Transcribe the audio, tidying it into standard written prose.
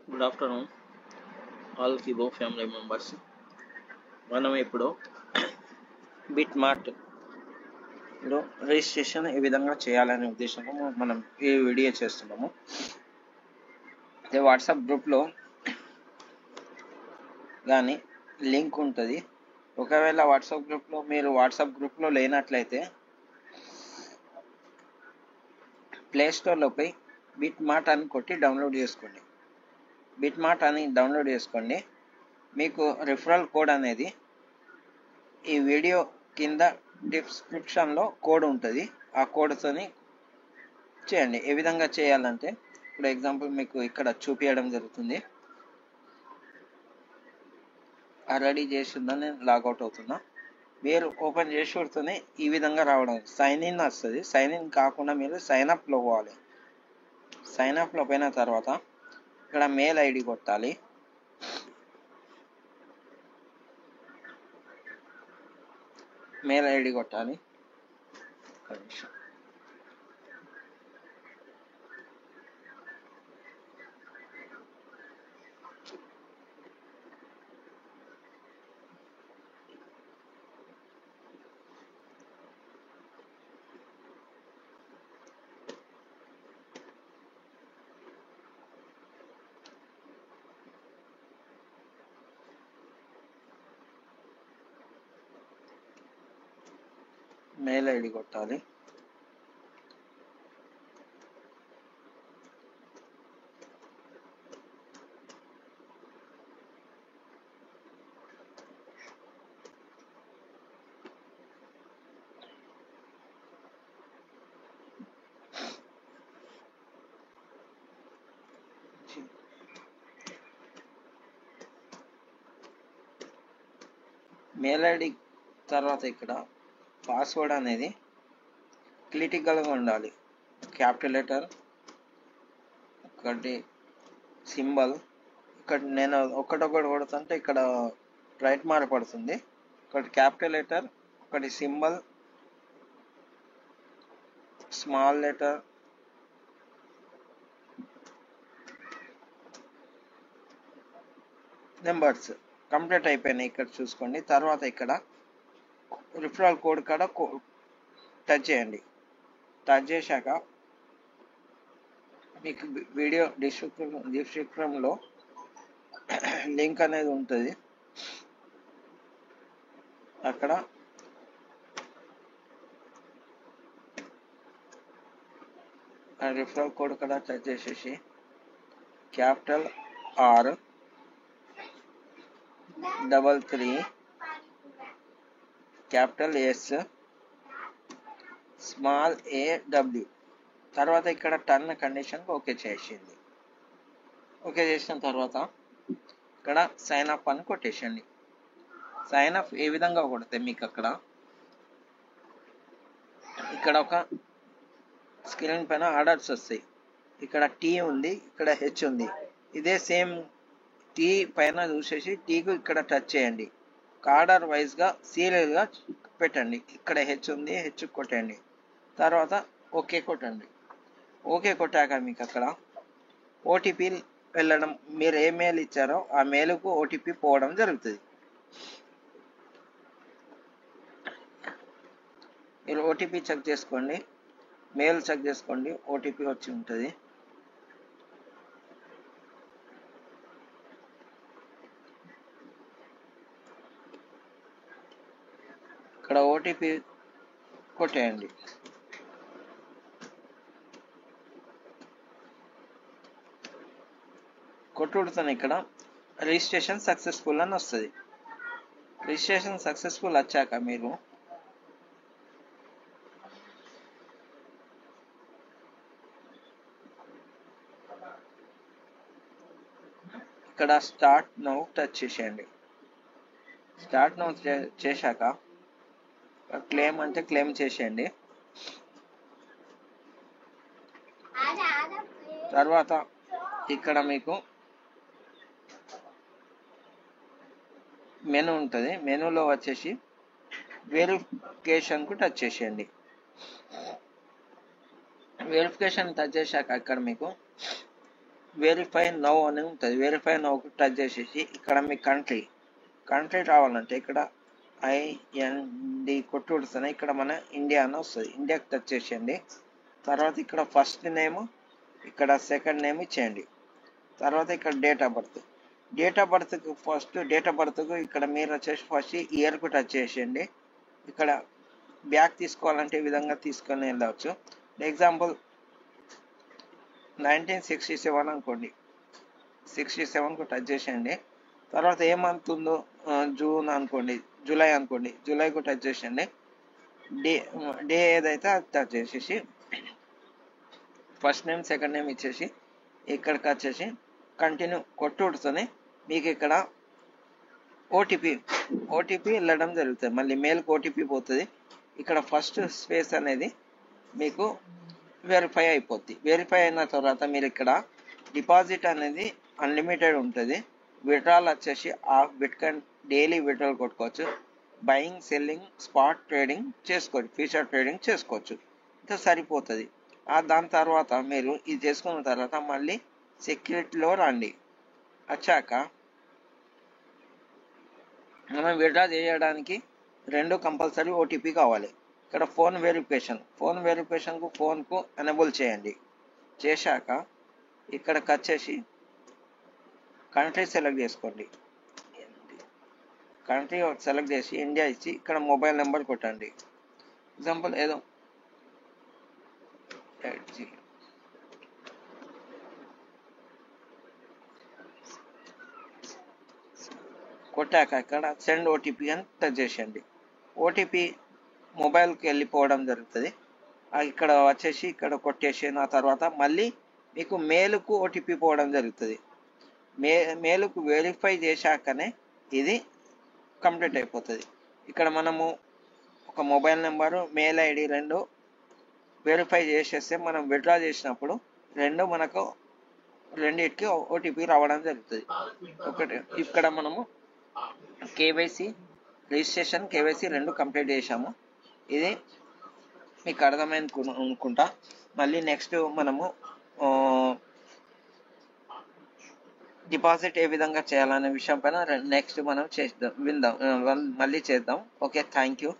Good afternoon all Kibo family members. మనం ఇప్పుడు bit మార్ట్లో registration ఏ విధంగా చేయాలనే ఉద్దేశంలో మనం ఈ వీడియో చేస్తున్నాము. అదే వాట్సాప్ గ్రూప్లో కానీ లింక్ ఉంటుంది. ఒకవేళ మీరు వాట్సాప్ గ్రూప్లో లేనట్లయితే ప్లేస్టోర్లో పోయి బిట్ మార్ట్ అని కొట్టి డౌన్లోడ్ చేసుకోండి. బిట్ మార్ట్ అని డౌన్లోడ్ చేసుకోండి. మీకు రిఫరల్ కోడ్ అనేది ఈ వీడియో కింద డిస్క్రిప్షన్లో కోడ్ ఉంటుంది. ఆ కోడ్తోని చేయండి. ఏ విధంగా చేయాలంటే ఇప్పుడు ఎగ్జాంపుల్ మీకు ఇక్కడ చూపించడం జరుగుతుంది. రెడీ చేసిందని నేను లాగౌట్ అవుతున్నా. మీరు ఓపెన్ చేసి చూడుతూనే ఈ విధంగా రావడం సైన్ ఇన్ వస్తుంది. సైన్ ఇన్ కాకుండా మీరు సైన్ అప్లో పోవాలి. సైన్ అప్లో పోయిన తర్వాత ఇక్కడ మెయిల్ ఐడి కొట్టాలి. మెయిల్ ఐడి కొట్టాలి. మెయిల్ ఐడి కొట్టాలి. మెయిల్ ఐడి తర్వాత ఇక్కడ పాస్వర్డ్ అనేది క్రిటికల్గా ఉండాలి. క్యాపిటల్ లెటర్, ఒకటి సింబల్. ఇక్కడ నేను ఒకటొకటి కొడుతుంటే ఇక్కడ రైట్ మార్క్ పడుతుంది. ఒకటి క్యాపిటల్ లెటర్, ఒకటి symbol, small letter, numbers complete అయిపోయినాయి. ఇక్కడ చూసుకోండి. తర్వాత ఇక్కడ రిఫరల్ కోడ్ కాడ టచ్ చేయండి. టచ్ చేశాక మీకు వీడియో డిస్క్రిప్షన్లో లింక్ అనేది ఉంటుంది. అక్కడ రిఫరల్ కోడ్ కూడా టచ్ చేసేసి capital R 33 capital S small AW తర్వాత ఇక్కడ టర్న్ కండిషన్ ఓకే చేసింది. ఓకే చేసిన తర్వాత ఇక్కడ సైన్ అప్ అని కొట్టేసండి. సైన్ అప్ ఏ విధంగా కొడితే మీకు ఇక్కడ ఒక స్క్రీన్ పైన ఆర్డర్స్ వస్తాయి. ఇక్కడ T ఉంది, ఇక్కడ H ఉంది. ఇదే సేమ్ T పైన చూసేసి Tకు ఇక్కడ టచ్ చేయండి. ఆర్డర్ వైజ్గా సీరియల్గా పెట్టండి. ఇక్కడ H ఉంది, H కొట్టండి. తర్వాత ఓకే కొట్టండి. ఓకే కొట్టాక మీకు అక్కడ ఓటీపీ వెళ్ళడం, మీరు ఏ మెయిల్ ఇచ్చారో ఆ మెయిల్కు ఓటీపీ పోవడం జరుగుతుంది. మీరు ఓటీపీ చెక్ చేసుకోండి, మెయిల్ చెక్ చేసుకోండి, ఓటీపీ వచ్చి ఉంటుంది. ఇక్కడ ఓటీపీ కొట్టేయండి. కొట్టుడుతాను ఇక్కడ రిజిస్ట్రేషన్ సక్సెస్ఫుల్ అని వస్తుంది. రిజిస్ట్రేషన్ సక్సెస్ఫుల్ వచ్చాక మీరు ఇక్కడ స్టార్ట్ నౌ టచ్ చేసేయండి. స్టార్ట్ నౌ చేశాక క్లెయిమ్ అంటే క్లెయిమ్ చేసేయండి. తర్వాత ఇక్కడ మీకు మెనూ ఉంటుంది. మెనూలో వచ్చేసి వెరిఫికేషన్కు టచ్ చేసేయండి. వెరిఫికేషన్ టచ్ చేశాక ఇక్కడ మీకు వెరిఫై నౌ అని ఉంటుంది. వెరిఫై నౌకి టచ్ చేసేసి ఇక్కడ మీ కంట్రీ రావాలంటే ఇక్కడ IND కొట్టుడుస్తున్నాయి. ఇక్కడ మన ఇండియా అని వస్తుంది. ఇండియాకి టచ్ చేసేయండి. తర్వాత ఇక్కడ ఫస్ట్ నేమ్, ఇక్కడ సెకండ్ నేమ్ ఇచ్చేయండి. తర్వాత ఇక్కడ డేట్ ఆఫ్ బర్త్కు ఫస్ట్ డేట్ ఆఫ్ బర్త్కు ఇక్కడ మీరు వచ్చేసి ఫస్ట్ ఇయర్కు టచ్ చేసేయండి. ఇక్కడ బ్యాక్ తీసుకోవాలంటే ఈ విధంగా తీసుకొని వెళ్ళవచ్చు. ఎగ్జాంపుల్ 1967 అనుకోండి. 67కు టచ్ చేసేయండి. తర్వాత ఏ మంత్ ఉందో జూన్ అనుకోండి, జూలై అనుకోండి, జూలైకు టచ్ చేసేయండి. డే ఏదైతే అది టచ్ చేసేసి ఫస్ట్ నేమ్ సెకండ్ నేమ్ ఇచ్చేసి ఇక్కడికి వచ్చేసి కంటిన్యూ కొట్టుడుతోనే మీకు ఇక్కడ ఓటీపీ వెళ్ళడం జరుగుతుంది. మళ్ళీ మెయిల్కి ఓటీపీ పోతుంది. ఇక్కడ ఫస్ట్ స్పేస్ అనేది మీకు వెరిఫై అయిపోద్ది. వెరిఫై అయిన తర్వాత మీరు ఇక్కడ డిపాజిట్ అనేది అన్లిమిటెడ్ ఉంటుంది. విడ్రాల్ వచ్చేసి బిట్కాయిన్ డైలీ విడ్రాల్ కొట్టుకోవచ్చు. బయింగ్, సెల్లింగ్, స్పాట్ ట్రేడింగ్ చేసుకోవచ్చు, ఫ్యూచర్ ట్రేడింగ్ చేసుకోవచ్చు. ఇంకా సరిపోతుంది. దాని తర్వాత మీరు ఇది చేసుకున్న తర్వాత మళ్ళీ సెక్యూరిటీలో రండి. వచ్చాక మనం విడ్రా చేయడానికి 2 కంపల్సరీ ఓటీపీ కావాలి. ఇక్కడ ఫోన్ వెరిఫికేషన్కు ఫోన్కు ఎనేబుల్ చేయండి. చేశాక ఇక్కడికి వచ్చేసి కంట్రీ సెలెక్ట్ చేసుకోండి. కంట్రీ సెలెక్ట్ చేసి ఇండియా ఇచ్చి ఇక్కడ మొబైల్ నెంబర్ కొట్టండి. ఎగ్జాంపుల్ ఏదో 80 కొట్టాక ఇక్కడ సెండ్ ఓటీపీ అని టచ్ చేసేయండి. ఓటీపీ మొబైల్కి వెళ్ళిపోవడం జరుగుతుంది. ఇక్కడ వచ్చేసి ఇక్కడ కొట్టేసిన తర్వాత మళ్ళీ మీకు మెయిల్కు ఓటీపీ పోవడం జరుగుతుంది. మెయిల్కు వెరిఫై చేశాకనే ఇది కంప్లీట్ అయిపోతుంది. ఇక్కడ మనము ఒక mobile number, mail ID 2 verify చేసేస్తే మనం విడ్రా చేసినప్పుడు మనకు రెండింటికి ఓటీపీ రావడం జరుగుతుంది. ఒకటి ఇక్కడ మనము కేవైసీ రిజిస్ట్రేషన్, కేవైసీ 2 కంప్లీట్ చేసాము. ఇది మీకు అర్థమైంది అనుకుంటా. మళ్ళీ నెక్స్ట్ మనము డిపాజిట్ ఏ విధంగా చేయాలనే విషయం పైన నెక్స్ట్ మనం విందాం, మళ్ళీ చేద్దాం. Okay, thank you.